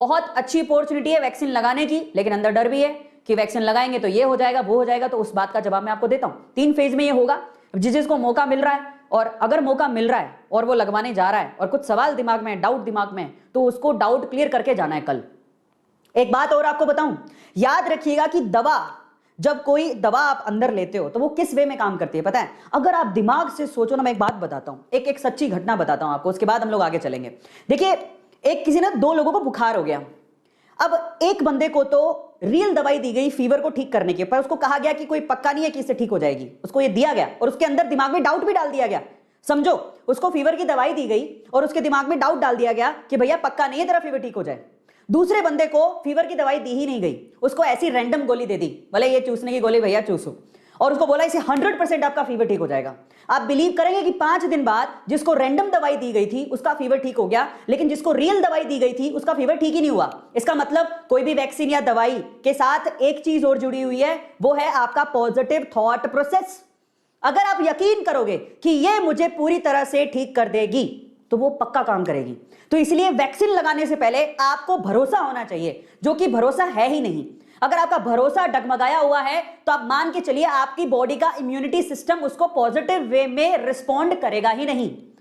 बहुत अच्छी अपॉर्चुनिटी है वैक्सीन लगाने की, लेकिन अंदर डर भी है कि वैक्सीन लगाएंगे तो ये हो जाएगा, वो हो जाएगा। तो उस बात का जवाब मैं आपको देता हूं। 3 फेज में ये होगा। जिसको मौका मिल रहा है, और अगर मौका मिल रहा है और वो लगवाने जा रहा है और कुछ सवाल दिमाग में, डाउट दिमाग में, तो उसको डाउट क्लियर करके जाना है कल। एक बात और आपको बताऊं, याद रखिएगा कि दवा, जब कोई दवा आप अंदर लेते हो तो वो किस वे में काम करती है पता है? अगर आप दिमाग से सोचो ना, मैं एक बात बताता हूं, एक सच्ची घटना बताता हूं आपको, उसके बाद हम लोग आगे चलेंगे। देखिए, एक किसी ना 2 लोगों को बुखार हो गया। अब एक बंदे को तो रियल दवाई दी गई फीवर को ठीक करने के, पर उसको कहा गया कि कोई पक्का नहीं है कि इससे ठीक हो जाएगी। उसको ये दिया गया और उसके अंदर दिमाग में डाउट भी डाल दिया गया। समझो, उसको फीवर की दवाई दी गई और उसके दिमाग में डाउट डाल दिया गया कि भैया पक्का नहीं है तेरा फीवर ठीक हो जाए। दूसरे बंदे को फीवर की दवाई दी ही नहीं गई, उसको ऐसी रैंडम गोली दे दी, भले ये चूसने की गोली भैया चूसो, और उसको बोला इसे 100% आपका फीवर ठीक हो जाएगा। आप बिलीव करेंगे कि 5 दिन बाद जिसको रैंडम दवाई दी गई थी उसका फीवर ठीक हो गया, लेकिन जिसको रियल दवाई दी गई थी उसका फीवर ठीक ही नहीं हुआ। इसका मतलब कोई भी वैक्सीन या दवाई के साथ एक चीज और जुड़ी हुई है, वो है आपका पॉजिटिव थॉट प्रोसेस। अगर आप यकीन करोगे कि ये मुझे पूरी तरह से ठीक कर देगी, तो वो पक्का काम करेगी। तो इसलिए वैक्सीन लगाने से पहले आपको भरोसा होना चाहिए, जो कि भरोसा है ही नहीं। अगर आपका भरोसा डगमगाया हुआ है तो आप मान के चलिए आपकी बॉडी का इम्यूनिटी सिस्टम उसको पॉजिटिव वे में रिस्पॉन्ड करेगा ही नहीं।